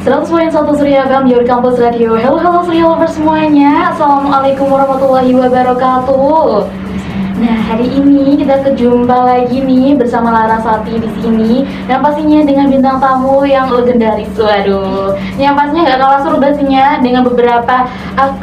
100.1 Surya FM, your campus radio. Halo Surya lovers semuanya. Assalamualaikum warahmatullahi wabarakatuh. Nah, hari ini kita kejumpa lagi nih bersama Larasati di sini. Dan pastinya dengan bintang tamu yang legendaris. Waduh, yang pastinya gak kalah seru pastinya dengan beberapa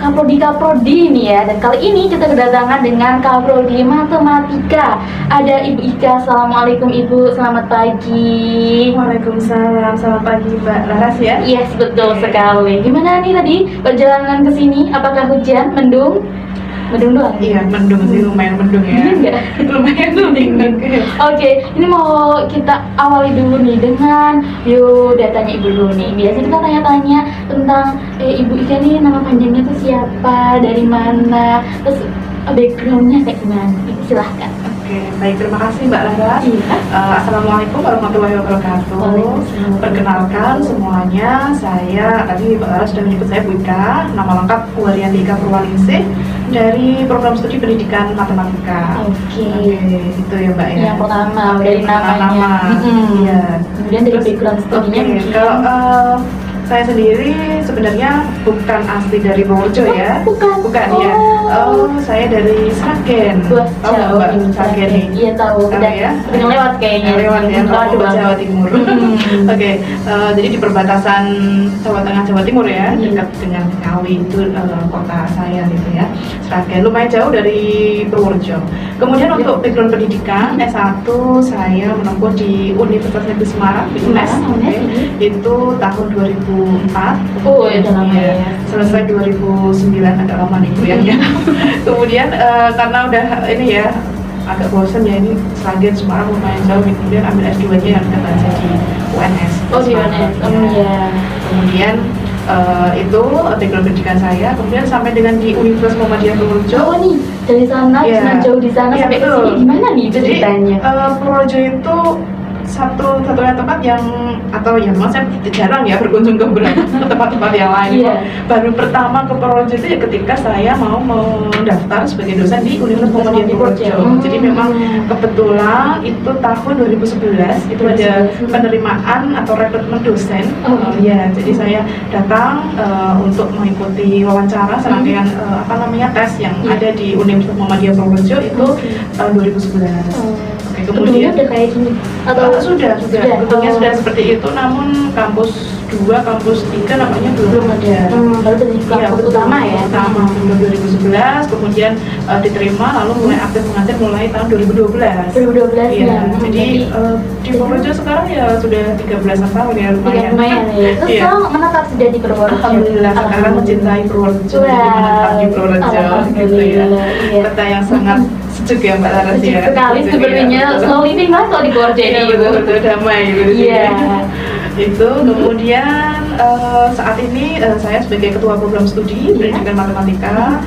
kaprodi nih ya. Dan kali ini kita kedatangan dengan kaprodi matematika. Ada Ibu Ika. Assalamualaikum Ibu, selamat pagi. Waalaikumsalam, selamat pagi Mbak Laras ya. Yes, betul sekali. Gimana nih tadi perjalanan ke sini? Apakah hujan, mendung? Mendung doang? Iya, mendung sih, lumayan mendung ya. Enggak? Lumayan mendung. Oke, ini mau kita awali dulu nih dengan datanya Ibu dulu nih. Biasanya kita tanya-tanya tentang Ibu Ika nih, nama panjangnya tuh siapa, dari mana, terus backgroundnya kayak gimana? Silahkan. Oke, baik, terima kasih Mbak Laras. Iya. Assalamualaikum warahmatullahi wabarakatuh. Waalaikumsalam. Perkenalkan semuanya, saya tadi Mbak Laras sudah menyebut saya Bu Ika. Nama lengkap Wulandari Ika Purwalingsih dari program studi pendidikan matematika. Oke. Itu ya Mbak ya. Yang pertama dari namanya. Nama. Iya. Kemudian dari background studinya mungkin. Kalau saya sendiri sebenarnya bukan asli dari Purworejo ya. Bukan. Ya. Saya dari Sragen. Wah, Tahu nggak jauh Mbak ini Sragen nih? Iya tahu. Tahu Udah ya? sering lewat kayaknya. Lewat ya, Lewat ke Jawa Timur. Oke, jadi di perbatasan Jawa Tengah Jawa Timur ya, dekat dengan Ngawi itu kota saya gitu ya. Sragen lumayan jauh dari Purworejo. Kemudian untuk background pendidikan S1 saya menempuh di Universitas Negeri Semarang di UNES. Itu tahun 2004. Oh, ya udah lama ya. Selesai 2009, agak lama nih Bu ya. Kemudian karena udah ini ya agak bosan ya, ini Sragen Semarang lumayan jauh, kemudian ambil S2-nya yang kita bahasa di UNS. Oh, di UNS. Iya. Kemudian itu background pendidikan saya, kemudian sampai dengan di Universitas Muhammadiyah Purworejo. Oh nih, dari sana cuma jauh di sana sampai ke sini gimana nih itu ceritanya? Purworejo itu satu-satunya tempat yang, atau ya memang saya jarang ya berkunjung ke tempat-tempat yang lain. Baru pertama ke Purworejo itu ya ketika saya mau mendaftar sebagai dosen di Universitas Muhammadiyah Purworejo. Jadi memang kebetulan itu tahun 2011 itu ada penerimaan atau rekrutmen dosen. Ya, jadi saya datang untuk mengikuti wawancara serangkaian tes yang ada di Universitas Muhammadiyah Purworejo itu tahun 2011. Kemudian udah kayak gini atau sudah bentuknya sudah seperti itu, namun kampus 2, kampus 3 namanya belum ada. Baru dari kampus utama ya. Utama 2011, kemudian diterima lalu mulai aktif mengajar mulai tahun 2012. 2012 ya. Jadi di Purworejo sekarang ya sudah 13 tahun ya, lumayan ya. Terus sekarang menetap sudah di Purworejo. Alhamdulillah sekarang mencintai Purworejo, jadi menetap di Purworejo gitu ya. Kota yang sangat sejuk ya Mbak Laras ya. Sekali sebenarnya slow living lah kalau di Purworejo ini. Betul, damai gitu. Iya. Itu kemudian saat ini saya sebagai ketua program studi pendidikan matematika.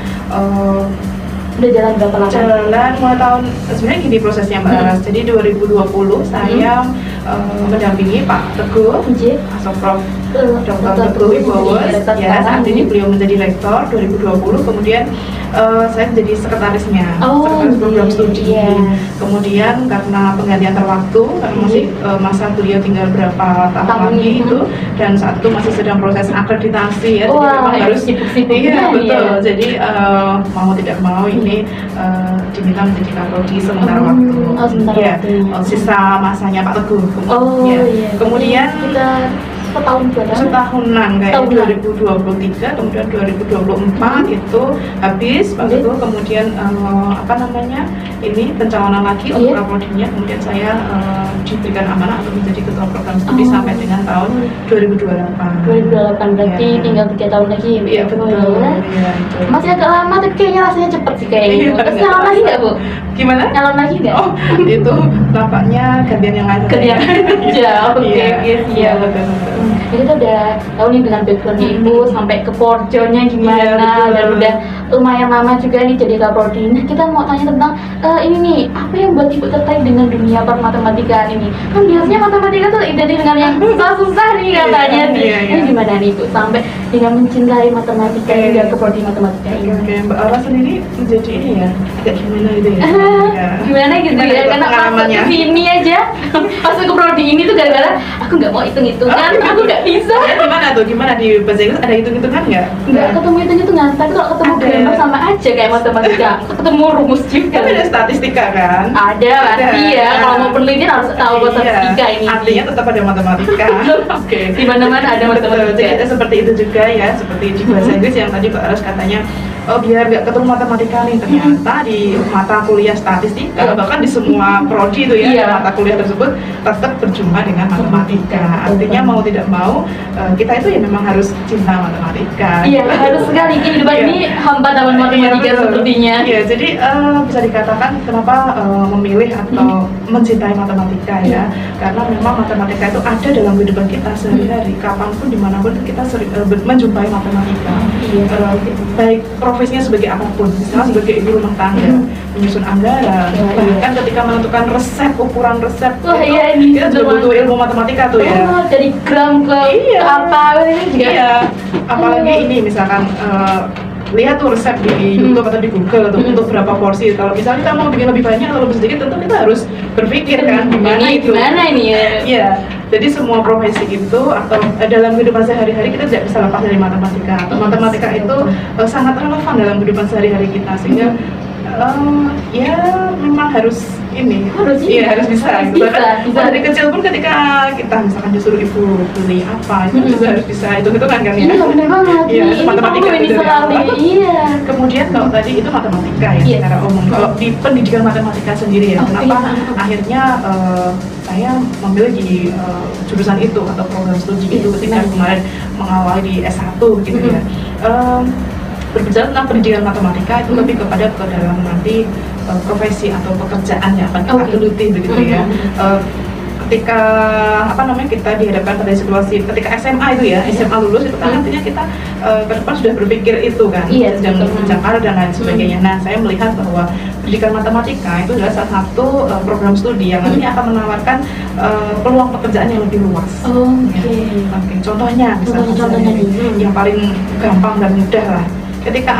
Udah jalan berapa lama? Jalan mulai tahun, sebenarnya gini prosesnya Mbak Laras. Jadi 2020 saya mendampingi Pak Teguh atau Prof. Dr. Teguh Wibowo ya, saat ini beliau menjadi rektor 2020, kemudian saya menjadi sekretarisnya, sekretaris program studi. Kemudian karena penggantian terwaktu, karena masih masa beliau tinggal berapa tahun lagi itu, dan saat itu masih sedang proses akreditasi ya, jadi memang harus betul. Jadi mau tidak mau ini diminta menjadi kaprodi sementara waktu. Sisa masanya Pak Teguh. Kemudian kita setahunan kayak 2023, kemudian 2024 itu habis Pak Teguh, kemudian ini pencalonan lagi untuk kaprodinya, kemudian saya diberikan amanah untuk menjadi ketua program studi sampai dengan tahun 2028. 2028 berarti tinggal 3 tahun lagi. Iya betul. Masih agak lama tapi kayaknya rasanya cepet sih kayaknya. Terus nyalon lagi nggak Bu? Gimana? Nyalon lagi nggak? Oh itu tampaknya gantian yang lain. Oke, siap. Jadi kita udah tahu nih dengan backgroundnya Ibu sampai ke Purworejonya gimana, dan udah lumayan lama juga nih jadi kaprodi. Nah, kita mau tanya tentang ini nih, apa yang buat Ibu tertarik dengan dunia permatematikaan ini? Kan biasanya matematika tuh identik dengan yang susah-susah nih katanya nih. Ini gimana nih Ibu sampai dengan mencintai matematika hingga ke prodi matematika ini? Oke, Mbak Ara sendiri menjadi ini ya, agak gimana gitu ya? Gimana gitu Gimana ya, itu karena masuk pengalamannya? ke sini aja, masuk ke prodi ini tuh gara-gara aku nggak mau hitung-hitungan, aku nggak bisa. Gimana tuh? Gimana di bahasa Inggris ada hitung-hitungan nggak? Nggak ketemu hitung-hitungan, tapi kalau ketemu Ada. grammar sama aja kayak matematika, ketemu rumus juga. Tapi ada statistika kan? Ada pasti ya, Nah, kalau mau penelitian harus tahu iya. matematika ini. Artinya tetap ada matematika. Oke. Di mana-mana ada Betul, matematika. jadi seperti itu juga ya, seperti di bahasa Inggris yang tadi Mbak Aras katanya, oh biar nggak ketemu matematika nih, ternyata di mata kuliah statistika, bahkan di semua prodi itu ya, Iya. mata kuliah tersebut tetap berjumpa dengan matematika. Artinya mau tidak mau, kita itu ya memang harus cinta matematika. Iya, harus sekali kehidupan Iya. ini hampa tanpa matematika Iya, betul. sepertinya. Iya, jadi bisa dikatakan kenapa memilih atau mencintai matematika ya, karena memang matematika itu ada dalam kehidupan kita sehari-hari, kapanpun dimanapun kita sering menjumpai matematika. Iya. Baik profesinya sebagai apapun, misalnya sebagai ibu rumah tangga, menyusun anggaran, Iya. bahkan ketika menentukan resep, ukuran resep, Wah, itu iya, ini kita juga betul butuh ilmu matematika tuh ya. Oh, dari gram ke Iya. apa ini juga. Iya, apalagi ini misalkan lihat tuh resep di YouTube atau di Google tuh untuk berapa porsi. Kalau misalnya kita mau bikin lebih banyak atau lebih sedikit, tentu kita harus berpikir kan gimana Ini itu. gimana ini ya? Iya, jadi semua profesi itu atau dalam kehidupan sehari-hari kita tidak bisa lepas dari matematika. Atau matematika itu sangat relevan dalam kehidupan sehari-hari kita, sehingga ya memang harus ini, iya harus bisa. Harus Gitu. bisa, Bahkan bisa. dari kecil pun ketika kita misalkan disuruh ibu beli apa, itu juga harus bisa hitung-hitungan kan ya. Iya, bener banget. Iya, Ini matematika perlu ini itu dari sekali. awal. Iya. Kemudian kalau tadi itu matematika ya Iya. secara umum. Kalau di pendidikan matematika sendiri ya, Oh, kenapa iya. akhirnya saya memilih di jurusan itu atau program studi Iya, itu ketika gimana? kemarin mengawali di S1 gitu ya. Berbicara tentang pendidikan matematika itu lebih kepada ke dalam nanti profesi atau pekerjaan yang akan kita Oke. geluti begitu ya. Ketika apa namanya kita dihadapkan pada situasi ketika SMA itu ya, SMA lulus itu kan artinya kita ke depan sudah berpikir itu kan, Iya, sedang betul. jenjang karir dan lain sebagainya. Nah, saya melihat bahwa pendidikan matematika itu adalah salah satu program studi yang nantinya akan menawarkan peluang pekerjaan yang lebih luas. Oke. Ya. Oke, contohnya misalnya Contohnya nih. yang paling gampang dan mudah lah. Ketika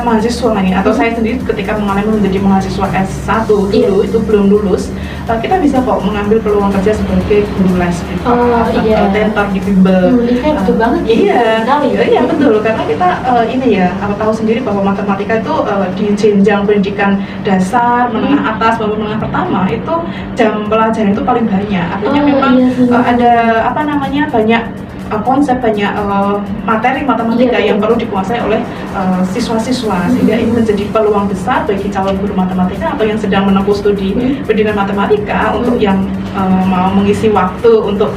mahasiswa nih atau saya sendiri ketika mengalami menjadi mahasiswa S1 dulu itu belum lulus, kita bisa kok mengambil peluang kerja sebagai guru les gitu. Oh, iya. Tentor di bimbel. Ini betul banget ya, Iya, sekali. iya betul karena kita ini ya, aku tahu sendiri bahwa matematika itu di jenjang pendidikan dasar, menengah atas maupun menengah pertama itu jam pelajaran itu paling banyak. Artinya Oh, memang iya sih. ada apa namanya banyak konsep, banyak materi matematika Iya, yang perlu dikuasai oleh siswa-siswa, sehingga ini menjadi peluang besar bagi calon guru matematika atau yang sedang menempuh studi pendidikan matematika untuk yang mau mengisi waktu untuk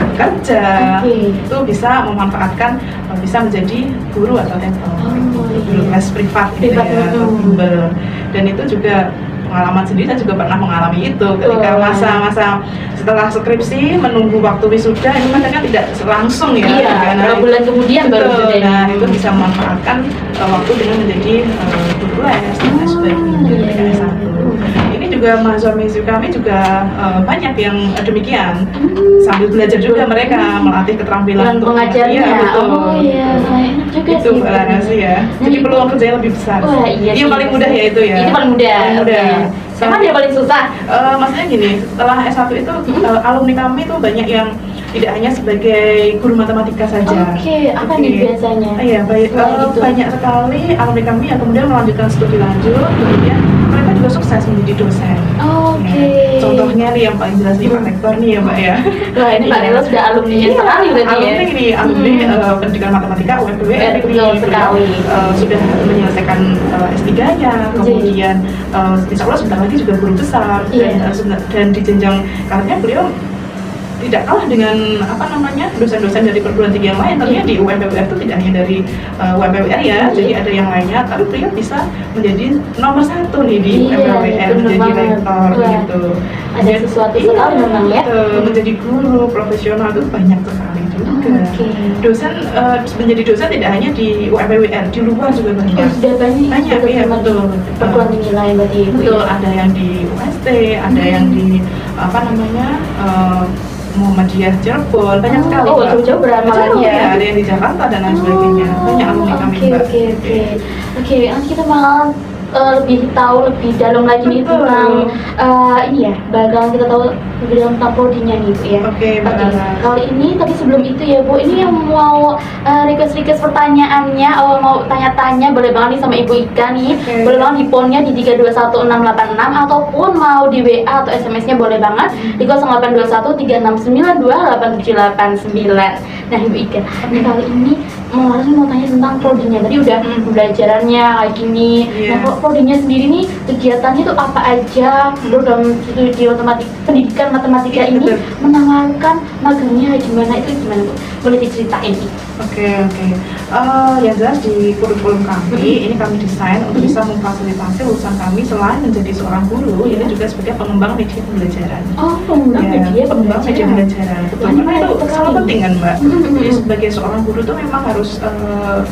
bekerja. Oke. Itu bisa memanfaatkan bisa menjadi guru atau tentor, guru iya. les privat gitu Privat, ya, atau bimbel. Dan itu juga pengalaman sendiri, saya juga pernah mengalami itu ketika masa-masa setelah skripsi menunggu waktu wisuda itu kan tidak langsung ya. Iya, karena beberapa bulan kemudian baru betul, wisuda. nah itu bisa memanfaatkan waktu dengan menjadi guru les dan lain sebagainya ketika iya. S1. Ini juga mahasiswa kami juga banyak yang demikian, sambil belajar juga mereka melatih keterampilan Dan pengajarnya. Iya, betul. Oh iya, enak juga Itu sih. Mbak Larasi ya. Jadi Nah, peluang kerja yang lebih besar. Wah, iya Yang sih. paling mudah ya itu ya. Itu paling mudah. Paling mudah. Oke. Emang dia paling susah? Maksudnya gini, setelah S1 itu alumni kami tuh banyak yang tidak hanya sebagai guru matematika saja. Oke, apa nih biasanya? Iya, Selain itu? banyak sekali alumni kami yang kemudian melanjutkan studi lanjut, kemudian mereka juga sukses menjadi dosen. Oke. Ya, contohnya nih yang paling jelas nih Pak Rektor nih ya Mbak ya. Wah, ini Pak Relo sudah alumni Iya, sekali berarti ya? alumni ini alumni pendidikan matematika UMPWR Betul sekali. sudah menyelesaikan S3-nya, kemudian insya Allah sebentar lagi juga guru besar Iya. dan di jenjang karirnya beliau tidak kalah dengan apa namanya dosen-dosen dari perguruan tinggi yang lain. Tentunya di UMPWR itu tidak hanya dari UMPWR ya, jadi ada yang lainnya. Tapi beliau bisa menjadi nomor satu nih di Iya, UMPWR, bener menjadi banget. rektor Wah, gitu. ada sesuatu sekali memang ya. Menjadi guru profesional itu banyak sekali juga. Oke. Dosen menjadi dosen tidak hanya di UMPWR, di luar juga banyak. Oh, sudah banyak, Iya betul. perguruan tinggi lain berarti Ibu, Betul, ya? ada yang di UST, ada yang di apa namanya Muhammadiyah Cirebon, banyak sekali. Oh, Mbak. jauh-jauh berapa Jauh, lagi ya? ya, ada yang di Jakarta dan lain sebagainya. Banyak alumni kami, Oke, Mbak. oke, oke. Oke, nanti kita bakal lebih tahu lebih dalam lagi nih Betul. tentang ini ya, bakal kita tahu lebih dalam tentang prodinya nih Bu ya. Oke, Mbak Rara. Kali ini tapi sebelum itu ya Bu, ini yang mau request pertanyaannya, mau tanya-tanya boleh banget nih sama Ibu Ika nih. Oke. Boleh banget di phone-nya di 321686 ataupun mau di WA atau SMS-nya boleh banget di 082136928789. Nah Ibu Ika, nih kali ini mau tanya tentang prodinya. Tadi udah pembelajarannya kayak gini. Iya. Nah, kalau prodinya sendiri nih kegiatannya tuh apa aja? Program studi pendidikan matematika Iya, ini betul. menawarkan magangnya gimana, itu gimana Bu? Boleh diceritain nih? Oke. Ya jelas di kurikulum kami ini kami desain untuk bisa memfasilitasi lulusan kami selain menjadi seorang guru, ini juga sebagai pengembang media pembelajaran. Oh, pengembang Ya, media pengembang media pembelajaran. Betul. Ini Karena itu menarik sangat sekali. penting kan, Mbak. Mm-mm. Jadi sebagai seorang guru tuh memang harus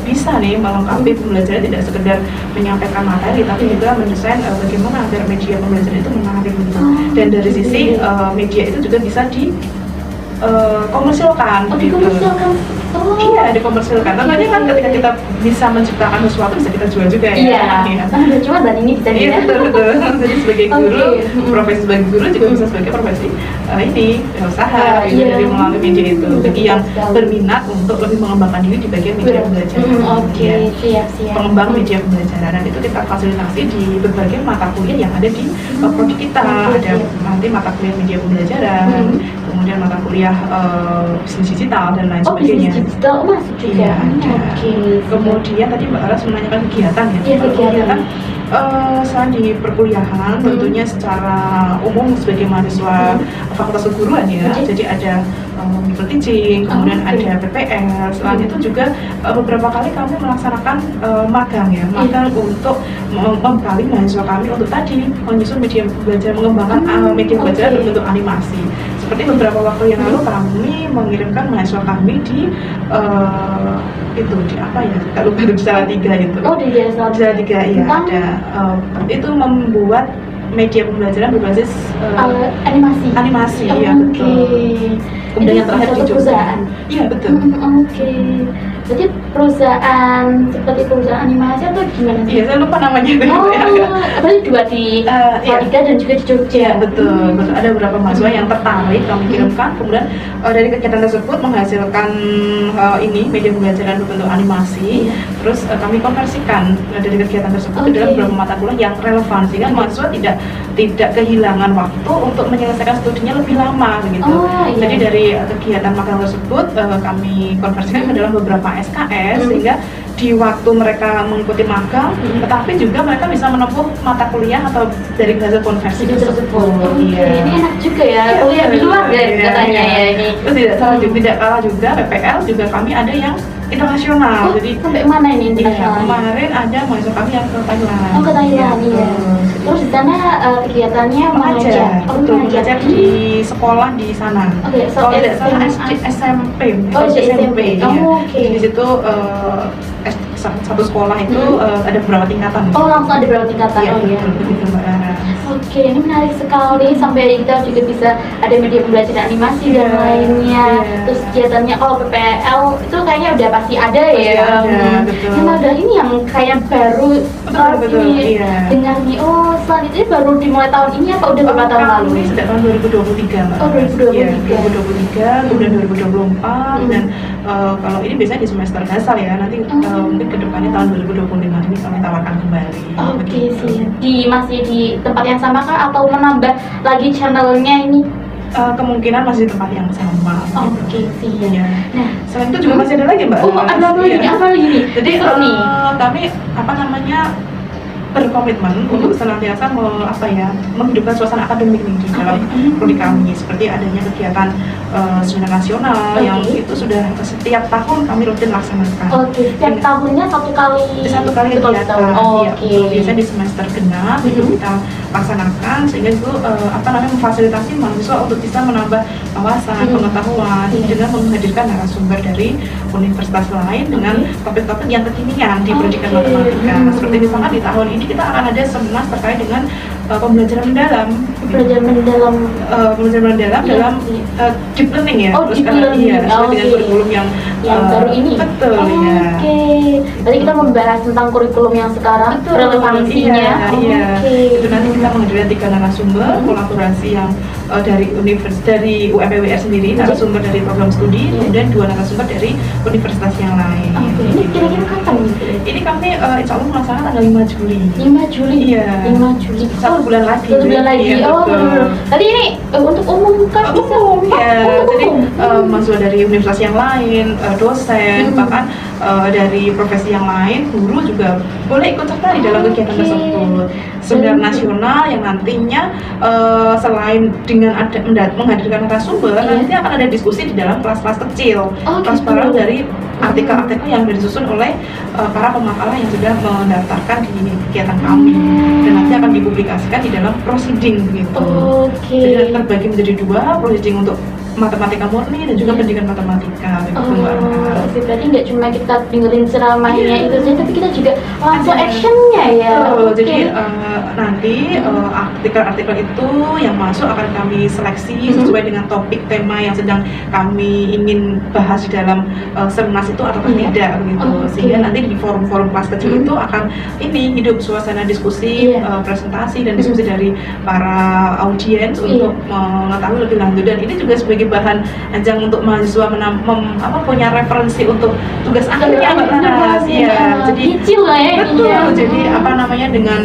bisa nih melengkapi pembelajaran, tidak sekedar menyampaikan materi, tapi juga mendesain bagaimana agar media pembelajaran itu menarik gitu. Dan dari sisi media itu juga bisa di komersilkan. Oh, gitu. dikomersilkan. Oh. Iya, dikomersilkan. Tentunya kan ketika kita bisa menciptakan sesuatu bisa kita jual juga ya. Iya. Iya. Udah cuma dan ini bisa Iya, ya. betul. Jadi sebagai guru, Oke. profesi sebagai guru juga bisa sebagai profesi ini usaha gitu, Iya. dari melalui media itu. Bagi yang Betul. berminat untuk lebih mengembangkan diri di bagian media pembelajaran. Oke, Iya. siap. Pengembang media pembelajaran, dan itu kita fasilitasi di berbagai mata kuliah yang ada di prodi kita. Oke, Ada siap. nanti mata kuliah media pembelajaran, kemudian mata kuliah bisnis digital dan lain Oh, sebagainya. bisnis digital masuk juga. Iya, ada. Oke. Kemudian tadi Mbak Aras menanyakan kegiatan ya. Iya, Kalau kegiatan. selain di perkuliahan, tentunya secara umum sebagai mahasiswa fakultas keguruan ya. Oke. Jadi ada people teaching, kemudian Oke. ada PPL. Selain itu juga beberapa kali kami melaksanakan magang ya, magang untuk membekali mahasiswa kami untuk tadi menyusun media belajar, mengembangkan media belajar Oke. berbentuk animasi. Seperti beberapa waktu yang lalu kami mengirimkan mahasiswa kami di itu di apa ya? Kita lupa di Salatiga itu. Oh, di Jalan Di Salatiga iya Tentang ada itu membuat media pembelajaran berbasis animasi. animasi Oh, ya oke. betul. Kemudian Itu yang terakhir satu di Jogja. perusahaan. Iya betul. Oke. Jadi perusahaan seperti perusahaan animasi atau gimana sih? Iya saya lupa namanya itu. Oh, ya. berarti dua di Iya. Salatiga dan juga di Jogja. Iya betul. Ada beberapa mahasiswa yang tertarik kami kirimkan, kemudian dari kegiatan tersebut menghasilkan ini media pembelajaran berbentuk animasi. Iya. Terus kami konversikan dari kegiatan tersebut ke Oke. dalam beberapa mata kuliah yang relevan sehingga mahasiswa tidak kehilangan waktu untuk menyelesaikan studinya lebih lama begitu. Oh, iya. Jadi dari kegiatan magang tersebut kami konversikan ke dalam beberapa SKS sehingga di waktu mereka mengikuti magang, tetapi juga mereka bisa menempuh mata kuliah atau dari hasil konversi Video tersebut. Oke, Iya. ini enak juga ya. Kuliah di luar ya Iya, katanya iya. ya ini. Terus tidak kalah juga PPL juga kami ada yang internasional. Oh, Jadi sampai mana ini iya, internasional? kemarin ada mahasiswa kami yang ke Thailand. Oh, ke Thailand, iya. betul. Terus di sana kegiatannya Mengajar, Oh, betul, mengajar di sekolah di sana. Oke, so Kalau tidak salah SMA. SMP, Oh, SD SMP. iya. Oh, oke. Jadi di situ satu sekolah itu ada beberapa tingkatan. Oh, langsung ada berapa tingkatan? Iya, Oh, iya. betul, begitu Mbak Rara. Oke, ini menarik sekali sampai kita juga bisa ada media pembelajaran animasi dan Iya, lainnya. iya. Terus kegiatannya kalau PPL itu kayaknya udah pasti ada ya. Pasti ada, betul. Yang ada ini yang kayak baru Betul, ini iya. dengar nih. Oh, selanjutnya baru dimulai tahun ini apa udah beberapa tahun lalu? Kami sejak tahun 2023 Mbak. Oh, 2023. Iya, 2023, kemudian 2024 dan kalau ini biasanya di semester dasar ya. Nanti mungkin kedepannya tahun 2025 ini kami tawarkan kembali. Oke sih. Masih di tempat yang sama kah atau menambah lagi channelnya ini? Kemungkinan masih di tempat yang sama. Oke sih. Iya. Nah, Selain itu juga masih ada lagi Mbak. oh ada apa lagi? Iya. Apa lagi nih? Jadi Seru nih. kami berkomitmen untuk senantiasa menghidupkan suasana akademik nih di dalam prodi kami, seperti adanya kegiatan seminar nasional yang itu sudah setiap tahun kami rutin laksanakan. Oke, setiap tahunnya satu kali kegiatan. tahun. Iya, Oke. betul. Biasanya di semester genap itu kita laksanakan sehingga itu memfasilitasi mahasiswa untuk bisa menambah wawasan, pengetahuan dengan menghadirkan narasumber dari universitas lain dengan topik-topik yang kekinian di pendidikan Oke. matematika. Seperti misalkan di tahun ini kita akan ada seminar terkait dengan pembelajaran mendalam. Belajar mendalam. Pembelajaran mendalam Iya, dalam iya. deep learning ya. Oh, Terus deep karena learning. iya, sesuai dengan Oke. kurikulum yang Baru ini. Betul Oke. ya. Berarti kita membahas tentang kurikulum yang sekarang, Betul, relevansinya. iya. Oke. Itu nanti kita menghadirkan 3 narasumber kolaborasi yang dari dari UMPWR sendiri, narasumber dari program studi, kemudian 2 narasumber dari universitas yang lain. Oke. Ini kira-kira kapan nih? Ini kami insya Allah melaksanakan tanggal 5 Juli. 5 Juli. Iya. 5 Juli. 1 bulan lagi. 1 bulan lagi. Iya, Oh, betul. benar. Tadi ini untuk umum kan bisa. Ya, Oh, jadi umum. mahasiswa dari universitas yang lain, dosen, bahkan dari profesi yang lain, guru juga boleh ikut serta di dalam kegiatan Oke. tersebut. Seminar nasional yang nantinya selain dengan menghadirkan narasumber, nanti akan ada diskusi di dalam kelas-kelas kecil, Oh, kelas gitu. bareng dari artikel-artikel yang disusun oleh para pemakalah yang sudah mendaftarkan di kegiatan kami, dan nanti akan dipublikasikan di dalam proceeding begitu. Oke. Jadi nanti terbagi menjadi 2, proceeding untuk matematika murni dan juga pendidikan matematika begitu Mbak Ana. Oke, berarti nggak cuma kita dengerin ceramahnya Iya. itu saja, tapi kita juga langsung Ada. actionnya ya. Betul, Oke. jadi nanti artikel-artikel itu yang masuk akan kami seleksi sesuai dengan topik tema yang sedang kami ingin bahas di dalam Sernas itu ataukah tidak begitu. Oke. Sehingga nanti di forum-forum kelas kecil itu akan ini hidup suasana diskusi, Iya. presentasi dan diskusi dari para audiens untuk mengetahui lebih lanjut, dan ini juga sebagai bahan ajang untuk mahasiswa punya referensi untuk tugas akhirnya Mbak Laras. Iya, jadi kecil lah ya. betul. Iya. Jadi apa namanya, dengan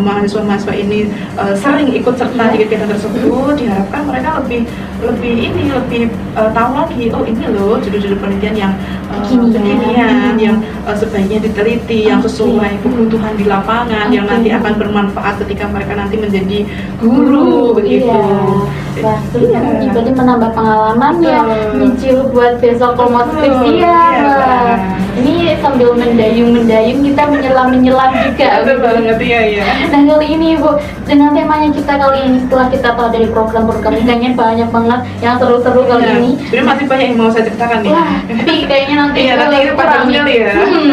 mahasiswa-mahasiswa ini sering ikut serta di kegiatan tersebut, diharapkan mereka lebih tahu lagi, oh ini loh judul-judul penelitian yang kekinian, yang sebaiknya diteliti, yang sesuai kebutuhan di lapangan, yang nanti akan bermanfaat ketika mereka nanti menjadi guru begitu. Iya. Wah, terus Iya. berarti menambah pengalaman ya, Betul. nyicil buat besok kalau mau Betul. skripsian. Iya, Wah, Mbak. ini sambil mendayung kita menyelam juga. Betul banget, iya iya. Nah, kali ini Bu, dengan temanya kita kali ini, setelah kita tahu dari program-program ini, kayaknya banyak banget yang seru-seru kali Iya. ini. Sebenarnya masih banyak yang mau saya ceritakan nih. Wah, tapi kayaknya nanti Iya, nanti itu panjang kurang sekali ya.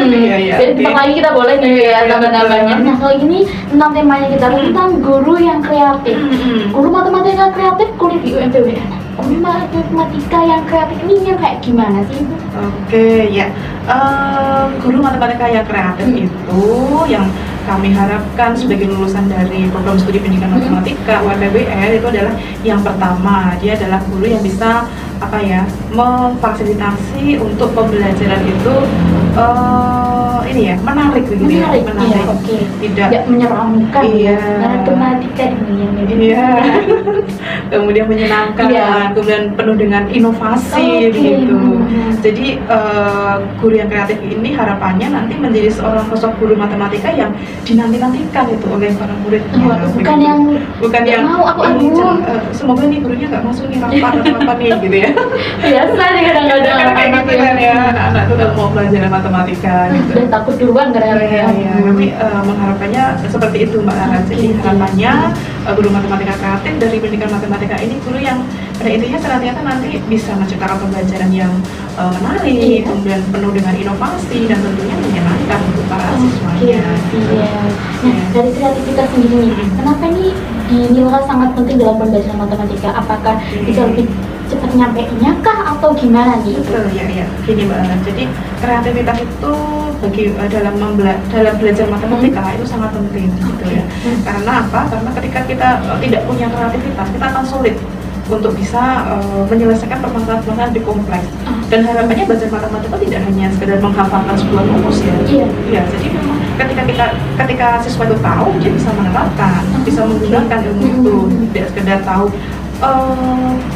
Iya, iya, Jadi oke. bentar lagi kita boleh nih ya Iya, tambah-tambahnya. betul. Nah, kali ini tentang temanya kita tentang guru yang kreatif. Guru matematika kreatif kuliah di UMPWR. Guru matematika yang kreatif ini yang kayak gimana sih, Bu? Oke, ya. Guru matematika yang kreatif itu yang kami harapkan sebagai lulusan dari program studi pendidikan matematika UMPWR itu adalah yang pertama, dia adalah guru yang bisa memfasilitasi untuk pembelajaran itu menarik begitu ya, Iya, oke. tidak menyeramkan. Iya. Matematika ini yang Iya. Kemudian menyenangkan, Iya. kemudian penuh dengan inovasi Oke. begitu. Jadi guru yang kreatif ini harapannya nanti menjadi seorang sosok guru matematika yang dinanti-nantikan itu oleh para muridnya. Bukan begitu. yang bukan yang mau aku "Ih, semoga nih gurunya nggak masuk nih rapat atau apa nih gitu ya. biasa nih kadang-kadang Kan kayak gitu kan ya, anak tuh udah mau belajar matematika gitu. udah takut duluan kadang-kadang. Iya, kami mengharapkannya seperti itu Mbak Lara. Jadi Oke. harapannya guru matematika kreatif dari pendidikan matematika ini guru yang pada intinya senantiasa nanti bisa menciptakan pembelajaran yang menarik, Iya. kemudian penuh dengan inovasi dan tentunya menyenangkan untuk para Oke, siswanya. iya. Nah, Iya. dari kreativitas sendiri nih, kenapa nih dinilai sangat penting dalam pembelajaran matematika? Apakah bisa lebih cepat nyampeinnya kah atau gimana nih? Betul ya, ya. Gini Mbak Ana, jadi kreativitas itu bagi dalam belajar matematika itu sangat penting gitu ya. Karena apa? Karena ketika kita tidak punya kreativitas, kita akan sulit untuk bisa menyelesaikan permasalahan-permasalahan lebih kompleks. Dan harapannya belajar matematika tidak hanya sekedar menghafalkan sebuah rumus ya. Iya. Iya, jadi memang ketika siswa itu tahu, dia bisa menerapkan, bisa menggunakan ilmu itu, tidak sekedar tahu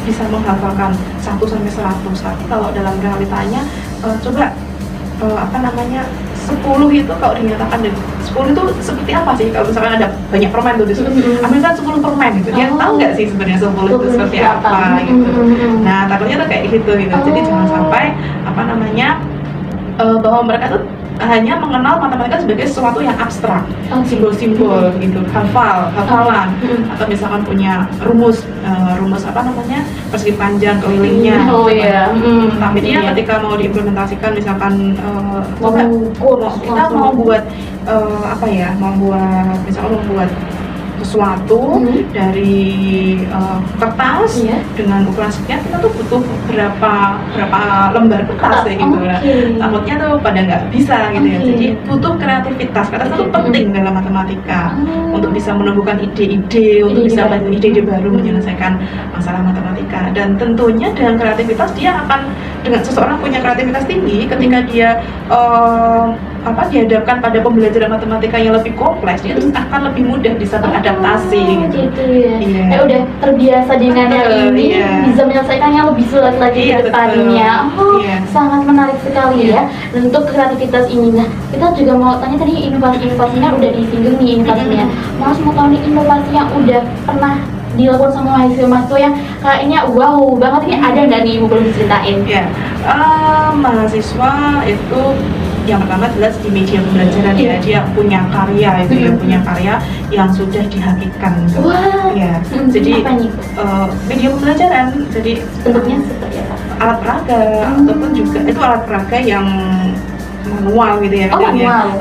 bisa menghafalkan 1 sampai 100. Tapi kalau dalam realitanya coba 10 itu kalau dinyatakan 10 itu seperti apa sih? Kalau misalkan ada banyak permen tuh di situ, ambilkan 10 permen gitu. Dia tahu nggak sih sebenarnya 10 itu seperti apa gitu. Nah, takutnya tuh kayak gitu. Jadi jangan sampai bahwa mereka tuh hanya mengenal matematika sebagai sesuatu yang abstrak, simbol-simbol gitu, hafalan, atau misalkan punya rumus persegi panjang kelilingnya. Oh iya. Tapi dia Iya. ketika mau diimplementasikan, misalkan Mengukur, kita mau buat misalkan membuat sesuatu dari kertas dengan ukuran sekian, kita tuh butuh berapa lembar kertas kayak gitu. Nah, takutnya tuh pada nggak bisa gitu ya. Jadi butuh kreativitas. Karena itu penting dalam matematika untuk bisa menumbuhkan ide-ide, untuk bisa ide-ide baru menyelesaikan masalah matematika. Dan tentunya dengan kreativitas dia akan, dengan seseorang punya kreativitas tinggi, ketika dia dihadapkan pada pembelajaran matematika yang lebih kompleks, dia akan lebih mudah bisa beradaptasi gitu ya. Udah terbiasa dengan yang ini, bisa menyelesaikan yang lebih sulit lagi ke depannya. Sangat menarik sekali ya untuk kreativitas ini. Nah, kita juga mau tanya tadi inovasinya udah disinggung nih inovasinya. Mas mau tahu nih inovasi yang udah pernah dilakukan sama mahasiswa yang kayaknya wow banget, ini ada nggak nih, Ibu boleh diceritain? Mahasiswa itu yang pertama jelas di media pembelajaran dia punya karya itu punya karya yang sudah dihakikkan gitu. Jadi media pembelajaran, jadi bentuknya seperti apa? Alat peraga ataupun juga itu alat peraga yang manual gitu ya,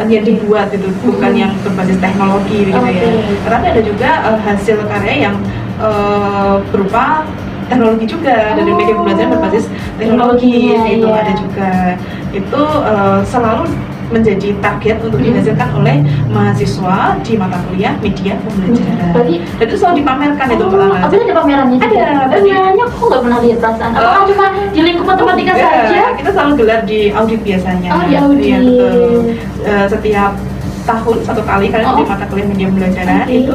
yang dibuat itu bukan yang berbasis teknologi gitu ya. Tetapi ada juga hasil karya yang berupa teknologi juga, dari media pembelajaran berbasis teknologi itu ada juga. Itu selalu menjadi target untuk dihasilkan oleh mahasiswa di mata kuliah media pembelajaran. Dan itu selalu dipamerkan itu Mbak Lara. Ada pamerannya? Ada. Pamerannya kok nggak pernah lihat perasaan? Apakah cuma di lingkup matematika saja? Kita selalu gelar di audit biasanya. Di audit. Iya, betul. Setiap tahun satu kali kalian di mata kuliah media pembelajaran itu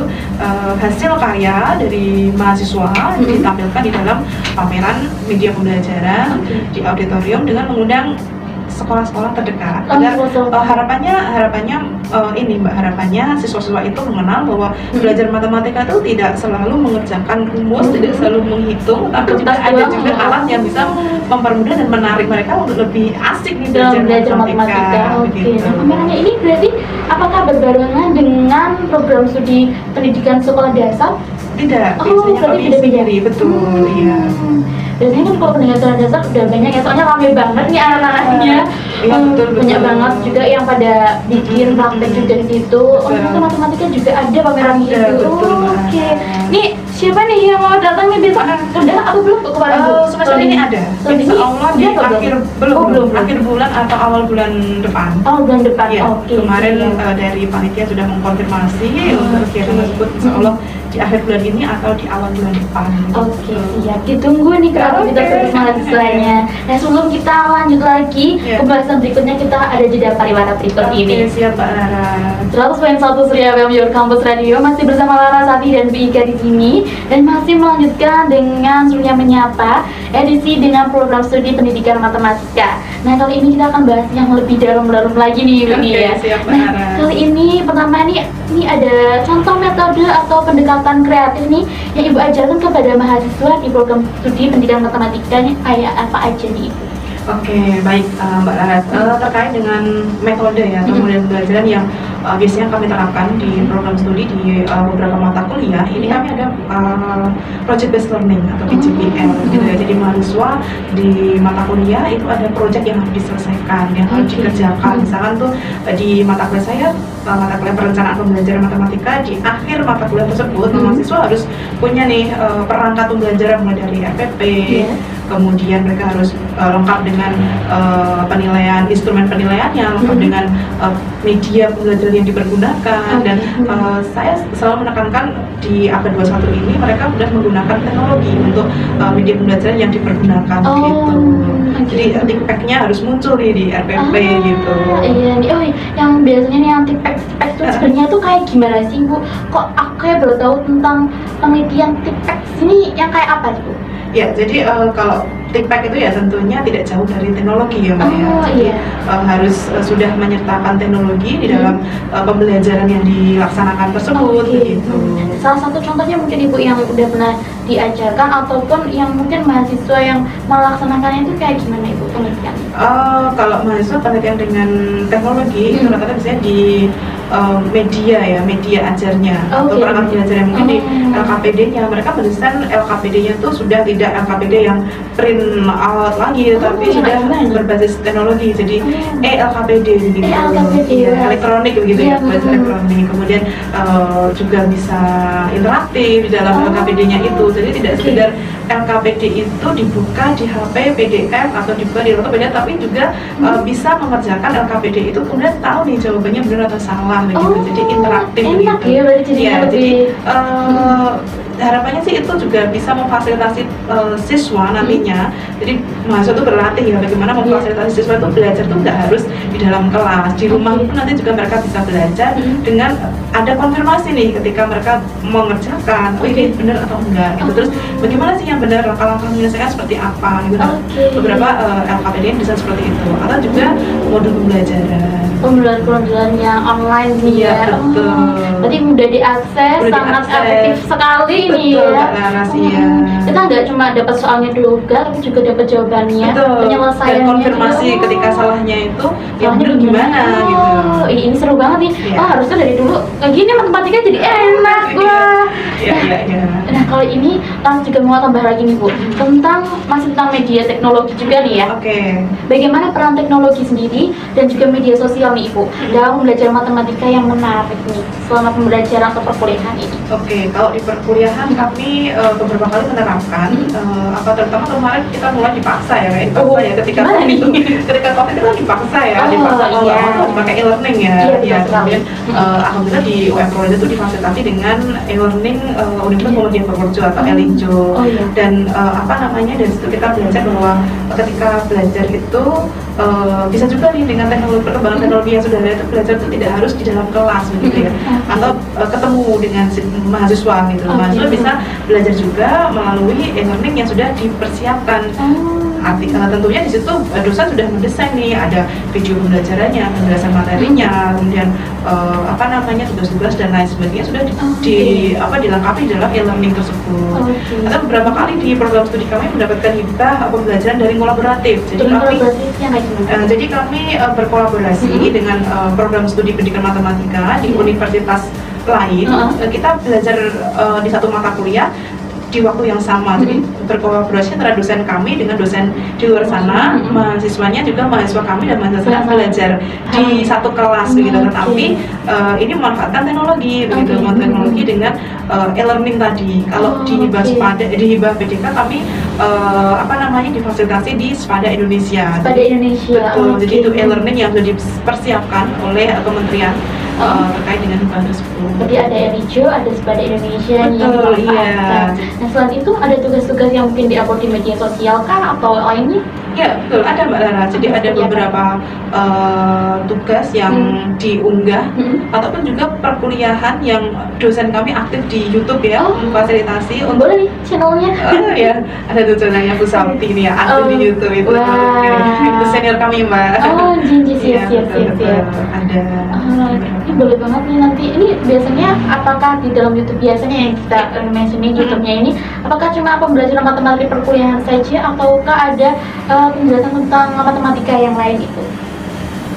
hasil karya dari mahasiswa ditampilkan di dalam pameran media pembelajaran di auditorium dengan mengundang sekolah-sekolah terdekat. Agar harapannya ini Mbak, harapannya siswa-siswa itu mengenal bahwa belajar matematika itu tidak selalu mengerjakan rumus, tidak selalu menghitung, tapi juga ada juga alat yang bisa mempermudah dan menarik mereka untuk lebih asik nih belajar matematika. Nah, pamerannya ini berarti apakah berbarengan dengan program studi pendidikan sekolah dasar? Tidak, biasanya kami sendiri, betul, iya. Biasanya kan kalau pendidikan sekolah dasar udah banyak ya, soalnya rame banget nih anak-anaknya. Banyak banget juga yang pada bikin praktek juga di situ. Ternyata matematika juga ada pameran gitu. Nih siapa nih yang mau datang nih besok? Udah atau belum kemarin Bu? Semester ini ada. Insya Allah di akhir bulan atau awal bulan depan. Awal bulan depan. Kemarin dari panitia sudah mengkonfirmasi untuk kegiatan tersebut. Insya Allah di akhir bulan ini atau di awal bulan depan. Siap. Ditunggu nih kreativitas dari mahasiswanya. Nah, sebelum kita lanjut lagi pembahasan berikutnya, kita ada jeda pariwara berikut ini. Siap Mbak Lara. 100.1 Surya FM Your Campus Radio masih bersama Lara Sati dan Bu Ika di sini, dan masih melanjutkan dengan Surya Menyapa edisi dengan program studi pendidikan matematika. Nah, kali ini kita akan bahas yang lebih dalam lagi nih Bu ya. Nah, kali ini pertama ini ada contoh metode atau pendekatan kreatif nih yang Ibu ajarkan kepada mahasiswa di program studi pendidikan matematika nih, apa aja nih Ibu? Baik Mbak Laras, terkait dengan metode ya atau model pembelajaran yang biasanya kami terapkan di program studi di beberapa mata kuliah, ini kami ada project based learning atau PJBL gitu ya. Jadi mahasiswa di mata kuliah itu ada project yang harus diselesaikan, yang harus dikerjakan. Misalkan tuh di mata kuliah saya, mata kuliah perencanaan pembelajaran matematika, di akhir mata kuliah tersebut mahasiswa harus punya nih perangkat pembelajaran mulai dari RPP, kemudian mereka harus lengkap dengan penilaian, instrumen penilaiannya, lengkap dengan media pembelajaran yang dipergunakan. Dan saya selalu menekankan di abad 21 ini mereka sudah menggunakan teknologi untuk media pembelajaran yang dipergunakan gitu. Jadi TIPEC-nya harus muncul nih di RPP gitu. Yang biasanya nih yang TIPEC itu sebenarnya tuh kayak gimana sih Bu? Kok aku kayak baru tahu tentang penelitian TIPEC ini yang kayak apa sih Bu? Ya, jadi kalau TIPEC itu ya tentunya tidak jauh dari teknologi ya Mbak ya. Jadi harus sudah menyertakan teknologi di dalam pembelajaran yang dilaksanakan tersebut gitu. Salah satu contohnya mungkin Ibu yang udah pernah diajarkan ataupun yang mungkin mahasiswa yang melaksanakannya itu kayak gimana Ibu penelitian? Kalau mahasiswa penelitian dengan teknologi itu rata-rata biasanya di media ajarnya atau perangkat belajar yang mungkin LKPD-nya. Mereka mendesain LKPD-nya tuh sudah tidak LKPD yang print out lagi, tapi sudah berbasis teknologi. Jadi LKPD gitu. Elektronik begitu ya, berbasis elektronik. Kemudian juga bisa interaktif di dalam LKPD-nya itu. Jadi tidak sekedar LKPD itu dibuka di HP PDF atau dibuka di laptop, tapi juga bisa mengerjakan LKPD itu kemudian tahu nih jawabannya benar atau salah begitu. Jadi interaktif enak gitu. Ya, jadi harapannya sih itu juga bisa memfasilitasi siswa nantinya. Jadi mahasiswa itu berlatih ya bagaimana memfasilitasi siswa itu belajar tuh nggak harus di dalam kelas, di rumah pun nanti juga mereka bisa belajar dengan ada konfirmasi nih ketika mereka mengerjakan ini benar atau enggak gitu. Terus bagaimana sih yang benar, langkah-langkah menyelesaikan seperti apa gitu. Beberapa LKPD bisa seperti itu, atau juga modul pembelajaran yang online nih ya. Betul. Berarti mudah diakses, sangat efektif sekali nih ya. Kita nggak cuma dapat soalnya juga, tapi juga dapat jawabannya, penyelesaiannya, dan konfirmasi ketika salahnya itu yang benar gimana gitu. Ini seru banget nih. Harusnya dari dulu kayak gini matematika jadi enak. Wah. Nah, kalau ini juga mau tambah lagi nih Bu, masih tentang media teknologi juga nih ya. Bagaimana peran teknologi sendiri dan juga media sosial nih Ibu dalam belajar matematika yang menarik nih selama pembelajaran atau perkuliahan ini? Kalau di perkuliahan kami beberapa kali menerapkan, terutama kemarin kita mulai dipaksa ya, ketika COVID itu kan dipaksa ya, mau pakai e-learning ya. Kemudian alhamdulillah di UM Pro itu difasilitasi dengan e-learning Universitas Muhammadiyah Purworejo atau Elinjo. Dan dari situ kita belajar bahwa ketika belajar itu bisa juga nih dengan perkembangan teknologi yang sudah ada itu belajar itu tidak harus di dalam kelas begitu ya, atau ketemu dengan mahasiswa gitu. Mahasiswa bisa belajar juga melalui e-learning yang sudah dipersiapkan. Tentunya di situ dosen sudah mendesain nih, ada video pembelajarannya, penjelasan materinya, kemudian tugas-tugas dan lain sebagainya sudah dilengkapi dalam e-learning tersebut. Atau beberapa kali di program studi kami mendapatkan hibah pembelajaran dari kolaboratif. Jadi kami berkolaborasi dengan program studi pendidikan matematika di universitas lain. Kita belajar di satu mata kuliah di waktu yang sama, jadi berkolaborasi antara dosen kami dengan dosen di luar sana, mahasiswanya juga mahasiswa kami dan mahasiswa belajar di satu kelas begitu. Tetapi ini memanfaatkan teknologi begitu, teknologi dengan e-learning tadi. Kalau di hibah PDK kami difasilitasi di Spada Indonesia. Betul. Jadi itu e-learning yang sudah dipersiapkan oleh kementerian terkait dengan hibah tersebut. Jadi ada Elinjo, ada Spada Indonesia yang dimanfaatkan. Nah, selain itu ada tugas-tugas yang mungkin di-upload di media sosial kan atau lainnya? Ya, betul, ada Mbak Lara. Jadi ada beberapa tugas yang diunggah ataupun juga perkuliahan yang dosen kami aktif di YouTube ya, memfasilitasi untuk boleh nih channelnya. Ada tuh channelnya Bu Salti nih ya, aktif di YouTube itu. Itu senior kami Mbak. Siap. Ada. Ini boleh banget nih nanti. Ini biasanya apakah di dalam YouTube biasanya yang kita mentioning YouTube-nya ini, apakah cuma pembelajaran matematika perkuliahan saja ataukah ada penjelasan tentang matematika yang lain itu?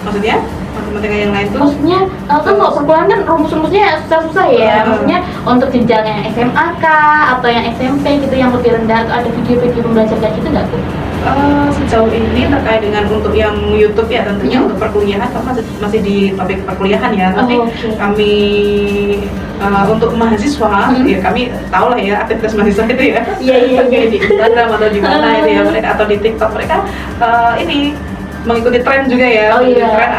Maksudnya? Matematika yang lain tuh? Maksudnya, kan kalau perkuliahan kan rumus-rumusnya susah-susah ya. Maksudnya untuk jenjang yang SMA kah, atau yang SMP gitu yang lebih rendah, atau ada video-video pembelajaran kayak gitu nggak tuh? Sejauh ini terkait dengan untuk yang YouTube ya, tentunya untuk perkuliahan masih di topik perkuliahan ya. Tapi kami untuk mahasiswa ya, kami tahu lah ya aktivitas mahasiswa itu ya. Di Instagram atau di mana itu ya mereka, atau di TikTok mereka ini mengikuti tren juga ya, tren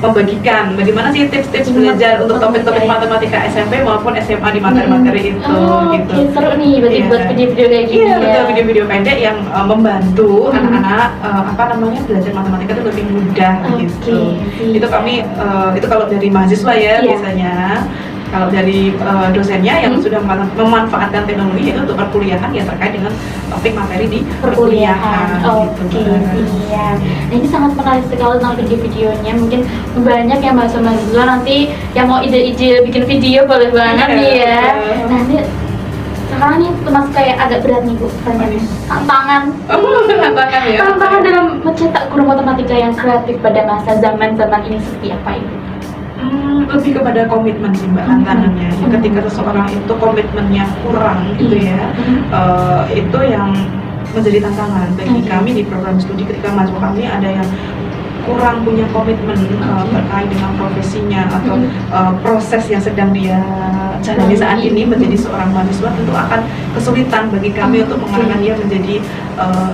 membagikan bagaimana sih tips-tips belajar untuk topik-topik matematika SMP maupun SMA di materi-materi itu gitu. Seru nih, berarti buat video-video kayak gini ya. Betul, video-video pendek yang membantu anak-anak belajar matematika itu lebih mudah gitu. Itu kami itu kalau dari mahasiswa ya biasanya. Kalau dari dosennya yang sudah memanfaatkan teknologi itu untuk perkuliahan ya terkait dengan topik materi di perkuliahan. Nah, ini sangat menarik sekali tentang video-videonya. Mungkin banyak yang mahasiswa nanti yang mau ide-ide bikin video boleh banget nih ya. Nah, ini sekarang nih termasuk kayak agak berat nih Bu, tantangan ya. Dalam mencetak guru matematika yang kreatif pada masa zaman ini seperti apa Ibu? Lebih kepada komitmen sih Mbak tantangannya. Ketika seseorang itu komitmennya kurang gitu ya, itu yang menjadi tantangan bagi kami di program studi ketika mahasiswa kami ada yang kurang punya komitmen terkait dengan profesinya atau proses yang sedang dia jalani saat ini menjadi seorang mahasiswa, tentu akan kesulitan bagi kami untuk mengarahkan dia menjadi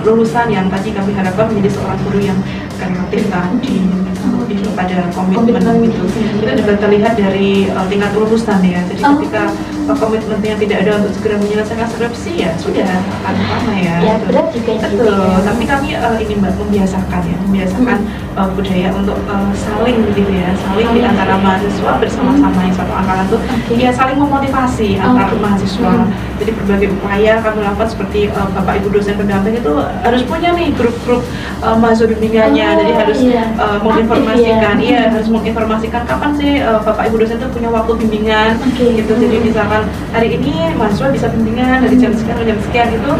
lulusan yang tadi kami harapkan menjadi seorang guru yang kreatif tadi, lebih kepada komitmen gitu. Itu juga terlihat dari tingkat lulusan ya. Jadi ketika komitmennya tidak ada untuk segera menyelesaikan skripsi ya sudah akan lama ya. Ya berat juga gitu. Betul. Tapi kami ini Mbak membiasakan budaya untuk saling gitu ya, saling di antara mahasiswa bersama-sama yang satu angkatan tuh ya saling memotivasi antar mahasiswa. Jadi berbagai upaya kami lakukan seperti Bapak Ibu dosen pendamping itu harus punya nih grup-grup mahasiswa bimbingannya. Jadi harus menginformasikan, harus menginformasikan kapan sih Bapak Ibu dosen itu punya waktu bimbingan gitu. Jadi misalkan hari ini mahasiswa bisa bimbingan dari jam sekian ke jam sekian itu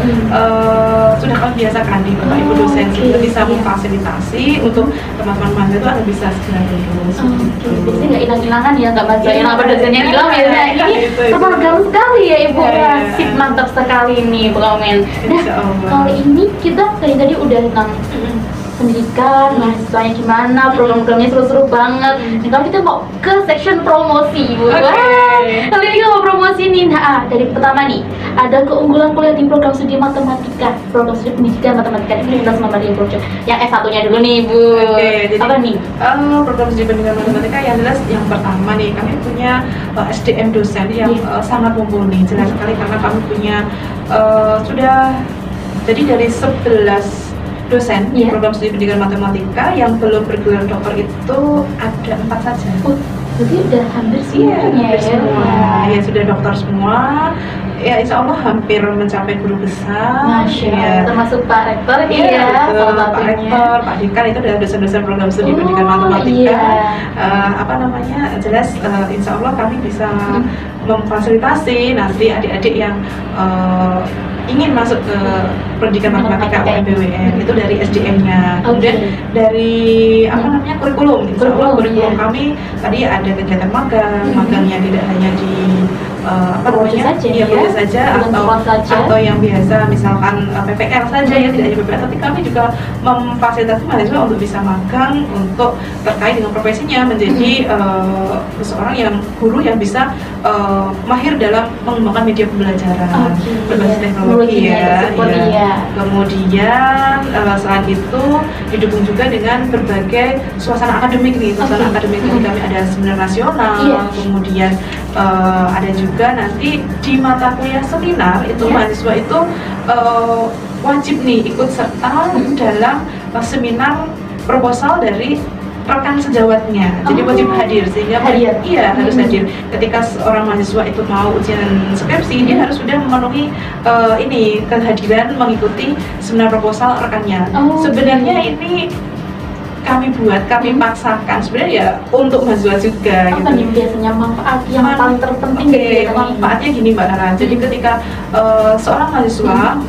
sudah kami biasakan di Bapak Ibu dosen sehingga bisa memfasilitasi untuk teman-teman mahasiswa itu ada bisa segera lulus. Biasanya nggak hilang-hilangan ya, nggak baca yang apa dosennya hilang ya. Ini seragam sekali ya Ibu. Sip, mantap sekali nih Bu Komen. Nah, kali ini kita tadi udah tentang pendidikan, mahasiswanya gimana, program-programnya seru-seru banget. Dan kalau kita mau ke section promosi, Bu. Kali ini kita mau promosi nih. Nah, dari pertama nih, ada keunggulan kuliah di program studi matematika, program studi pendidikan matematika di Universitas Muhammadiyah Purworejo. Yang S1-nya dulu nih, Bu. Jadi, apa nih? Program studi pendidikan matematika yang jelas yang pertama nih, kami punya SDM dosen yang sangat mumpuni. Jelas sekali karena kami punya sudah jadi dari 11 dosen di program studi pendidikan matematika yang belum bergelar doktor itu ada 4 saja. Jadi udah hampir semuanya semua. Ya sudah doktor semua. Ya insya Allah hampir mencapai guru besar. Masya Allah, termasuk Pak Rektor Pak Rektor, Pak Dekan itu adalah dosen-dosen program studi pendidikan matematika. Jelas insya Allah kami bisa memfasilitasi nanti adik-adik yang ingin masuk ke pendidikan matematika UMBWN itu dari SDM-nya, kemudian dari kurikulum. Insya Allah kurikulum kami tadi ada kegiatan magangnya tidak hanya di proses saja atau yang biasa misalkan PPL saja ya, tidak hanya PPL, tapi kami juga memfasilitasi mahasiswa untuk bisa magang untuk terkait dengan profesinya menjadi seorang yang guru yang bisa mahir dalam mengembangkan media pembelajaran berbasis teknologi Kemudian selain itu didukung juga dengan berbagai suasana akademik nih, jadi kami ada seminar nasional, kemudian ada juga nanti di mata kuliah seminar itu mahasiswa itu wajib nih ikut serta dalam seminar proposal dari rekan sejawatnya, jadi wajib hadir sehingga harus hadir. Ketika seorang mahasiswa itu mau ujian skripsi, dia harus sudah memenuhi kehadiran mengikuti seminar proposal rekannya. Sebenarnya ini kami paksakan sebenarnya ya untuk mahasiswa juga. Apa nih biasanya manfaat yang paling terpenting? Manfaatnya gini Mbak Nara, jadi ketika seorang mahasiswa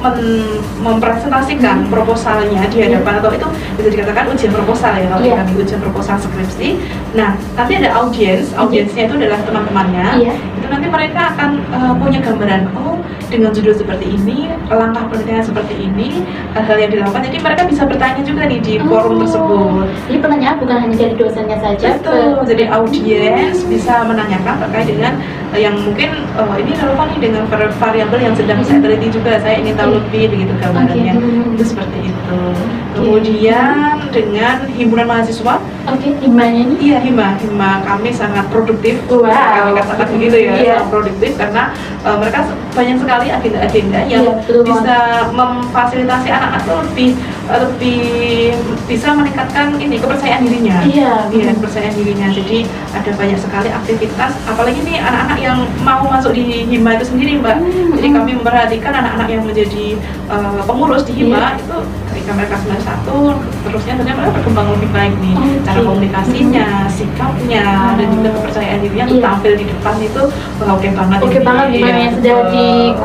mempresentasikan proposalnya di hadapan, atau itu bisa dikatakan ujian proposal ya, kalau kami ujian proposal skripsi. Nah, nanti ada audiensnya itu adalah teman-temannya. Itu nanti mereka akan punya gambaran, dengan judul seperti ini, langkah penelitian seperti ini, hal-hal yang dilakukan. Jadi mereka bisa bertanya juga nih di forum tersebut. Jadi pertanyaan bukan hanya dari dosennya saja. Betul. Jadi audiens bisa menanyakan terkait dengan yang mungkin ini relevan nih dengan variabel yang sedang saya teliti juga. Saya ingin tahu lebih begitu gambarannya. Itu seperti itu. Kemudian dengan himpunan mahasiswa. Himanya ini? Iya, hima kami sangat produktif. Kami katakan begitu ya, sangat produktif karena mereka banyak sekali agenda-agenda yang bisa memfasilitasi anak-anak itu lebih bisa meningkatkan kepercayaan dirinya. Kepercayaan dirinya. Jadi ada banyak sekali aktivitas, apalagi nih anak-anak yang mau masuk di hima itu sendiri Mbak. Jadi kami memperhatikan anak-anak yang menjadi pengurus di hima itu ketika mereka semester 1 terusnya tentunya mereka berkembang lebih baik nih, cara komunikasinya, sikapnya, dan juga kepercayaan dirinya tampil di depan itu oke banget gimana yang sudah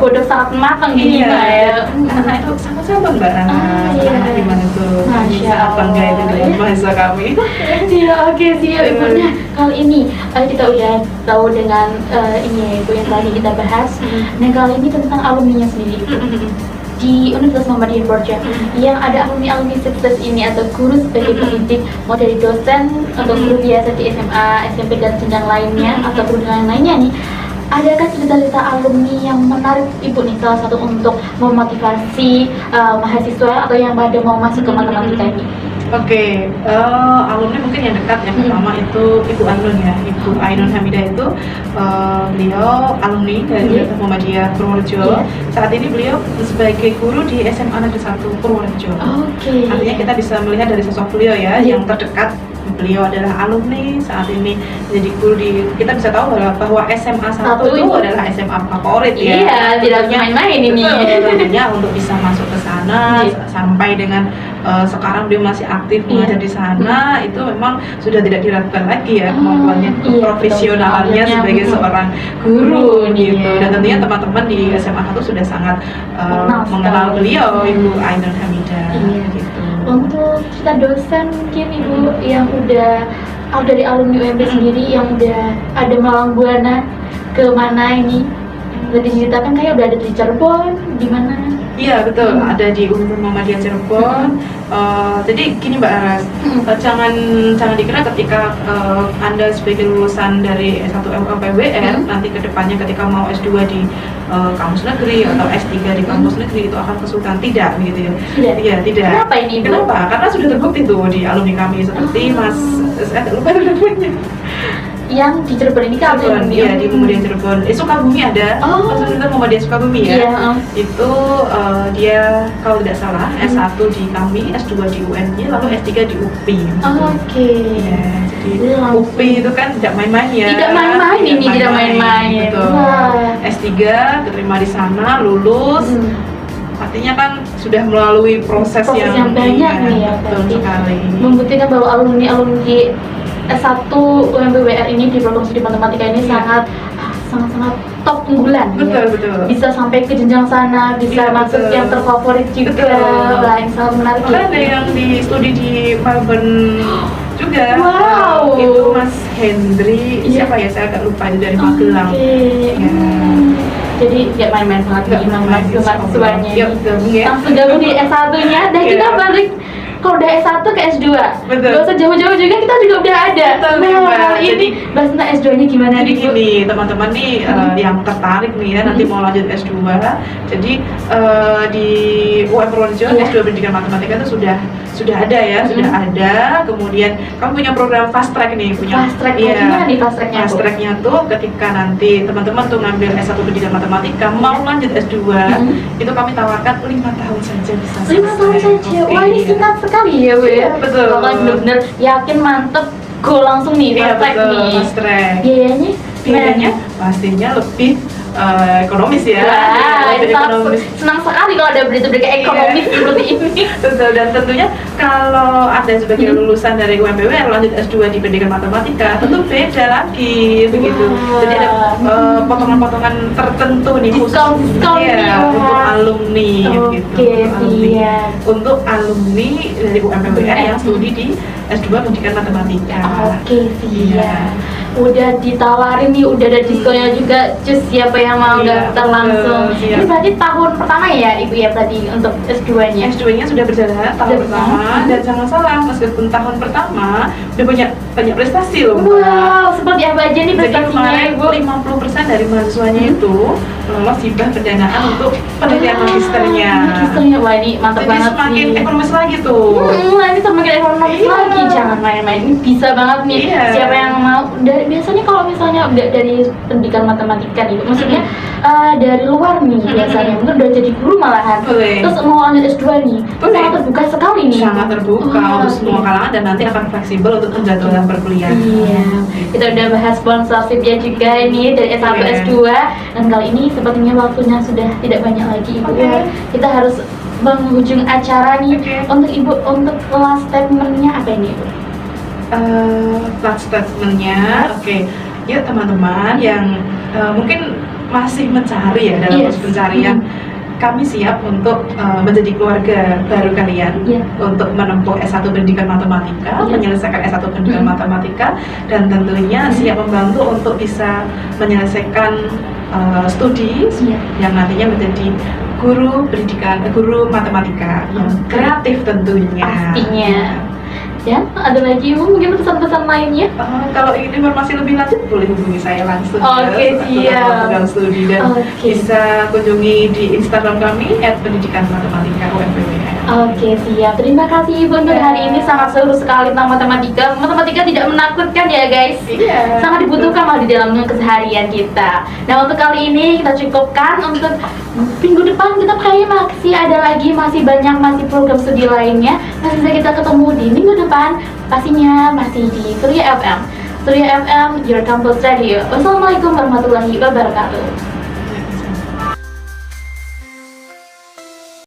tergodok sangat matang gini Iya, Mbak ya. anak itu sama-sama Mbak. Iya. Gimana tuh? Masya Apa enggak itu dalam Allah. bahasa kami? Iya, oke siap Ibu. Nah, kali ini kita udah tahu dengan ini ya Ibu yang tadi kita bahas. Nah, kali ini tentang alumninya sendiri Ibu. Di Universitas Muhammadiyah Borja yang ada alumni-alumni sukses ini atau guru sebagai pendidik, mau dari dosen atau guru biasa di SMA, SMP dan jenjang lainnya atau guru yang lainnya nih, adakah cerita-cerita alumni yang menarik Ibu nih, salah satu untuk memotivasi mahasiswa atau yang pada mau masuk ke matematika ini? Oke, alumni mungkin yang dekat yang pertama itu Ibu Ainun ya, Ibu Ainun Hamidah itu beliau alumni dari Universitas Muhammadiyah Purworejo. Saat ini beliau sebagai guru di SMA Negeri 1 Purworejo. Oke. Artinya kita bisa melihat dari sosok beliau ya, yang terdekat. Beliau adalah alumni saat ini jadi guru di, kita bisa tahu bahwa SMA 1 itu adalah SMA favorit ya. Iya, tidak main-main ini. Tentunya untuk bisa masuk ke sana sampai dengan sekarang dia masih aktif mengajar di sana, itu memang sudah tidak diragukan lagi ya kemampuannya, profesionalnya sebagai seorang guru gitu. Dan tentunya teman-teman di SMA 1 sudah sangat mengenal beliau, Ibu Ainun Hamidah gitu. Untuk kita dosen mungkin Ibu yang udah dari alumni UMB sendiri yang udah ada Malang Buana ke mana ini? Tadi diceritakan kayak udah ada di Cirebon, di mana? Iya betul, ada di Universitas Muhammadiyah Cirebon. Jadi gini Mbak Aras, jangan dikira ketika Anda sebagai lulusan dari S1 LPWR nanti kedepannya ketika mau S2 di kampus negeri atau S3 di kampus negeri itu akan kesulitan, tidak begitu ya? Iya tidak. Kenapa ini Ibu? Kenapa? Karena sudah terbukti tuh di alumni kami seperti Mas, saya lupa namanya. Yang di Cirebon ini kan Cirebon, iya di Muhammadiyah Cirebon. Sukabumi ada, Universitas Muhammadiyah Sukabumi ya. Itu dia kalau tidak salah S1 di kami, S2 di UNY, lalu S3 di UPI. Oke. Ya, jadi UPI itu kan tidak main-main ya. Tidak main-main ini, tidak main-main. Betul. S3 keterima di sana, lulus. Artinya kan sudah melalui proses yang banyak nih ya. Betul sekali. Membuktikan bahwa alumni S1 UMBWR ini di program studi matematika ini sangat top unggulan. Betul. Bisa sampai ke jenjang sana, bisa masuk yang terfavorit juga. Wah, yang sangat menarik. Ada yang di studi di Melbourne juga. Wow. Itu Mas Hendri, siapa ya, saya agak lupa, dari Magelang. Jadi ya main-main banget nih mahasiswanya ini. Langsung gabung di S1-nya dan kita balik. Kalau udah S1 ke S2, gak usah jauh-jauh juga, kita juga udah ada. Nah, ini bahas tentang S2-nya gimana jadi nih Bu? gini, teman-teman nih yang tertarik nih ya nanti mau lanjut S2. Jadi di UM Purworejo S2 Pendidikan Matematika itu sudah ada ya, sudah ada. Kemudian kamu punya program fast track nih, Fast track, gimana nih fast tracknya? Fast tracknya tuh ketika nanti teman-teman tuh ngambil S1 Pendidikan Matematika mau lanjut S2, itu kami tawarkan 5 tahun saja bisa. 5 tahun saja, wah ini singkat sekali ya Bu ya. Betul. Pokoknya bener-bener yakin mantep, go langsung nih fast track nih. Fast track. Biayanya pastinya lebih ekonomis ya. Wah, Lebih ekonomis. senang sekali kalau ada berita-berita ekonomis seperti ini. Betul, dan tentunya kalau Anda sebagai lulusan dari UMBWR lanjut S2 di Pendidikan Matematika tentu beda lagi begitu. Jadi ada potongan-potongan tertentu nih khusus untuk alumni gitu. Untuk alumni dari UMBWR yang studi di S2 Pendidikan Matematika. Oke, siap. Udah ditawarin nih, udah ada diskonnya juga, cus siapa yang mau daftar langsung. Ini berarti tahun pertama ya Ibu ya tadi untuk S2-nya? S2-nya sudah berjalan tahun pertama, dan jangan salah, meskipun tahun pertama udah banyak prestasi loh. Wow, seperti apa aja nih prestasinya Ibu? 50% dari mahasiswanya itu lolos hibah pendanaan untuk penelitian magisternya. Wah ini mantap banget. Jadi semakin ekonomis lagi tuh. Ini semakin ekonomis lagi, jangan main-main. Ini bisa banget nih. Siapa yang mau? Biasanya kalau misalnya udah dari pendidikan matematika nih, maksudnya dari luar nih biasanya, mungkin udah jadi guru malahan. Terus mau lanjut S2 nih, sangat terbuka sekali nih. Sangat terbuka untuk semua kalangan dan nanti akan fleksibel untuk penjadwalan perkuliahan. Iya, kita udah bahas sponsorshipnya juga ini dari S1 S2, dan kali ini sepertinya waktunya sudah tidak banyak lagi Ibu. Kita harus menghujung acara nih. Untuk Ibu, untuk last statement-nya apa ini Ibu? Last statement-nya, oke. Yuk teman-teman yang mungkin masih mencari ya dalam proses pencarian, kami siap untuk menjadi keluarga baru kalian untuk menempuh S1 pendidikan matematika, menyelesaikan S1 pendidikan matematika, dan tentunya siap membantu untuk bisa menyelesaikan studi yang nantinya menjadi guru matematika yang kreatif tentunya. Pastinya. Ya, ada lagi mungkin pesan-pesan lainnya? Kalau ingin informasi lebih lanjut boleh hubungi saya langsung Oke, siap. program studi dan bisa kunjungi di Instagram kami @pendidikanmatematika UMPWN. Oke, siap. Terima kasih Ibu untuk hari ini, sangat seru sekali tentang matematika. Matematika tidak menakutkan ya guys. Sangat dibutuhkan malah di dalam keseharian kita. Nah, untuk kali ini kita cukupkan. Untuk minggu depan kita kayaknya masih banyak program studi lainnya. Masih bisa kita ketemu di minggu depan. Pastinya masih di Surya FM. Surya FM, Your Campus Radio. Wassalamualaikum warahmatullahi wabarakatuh.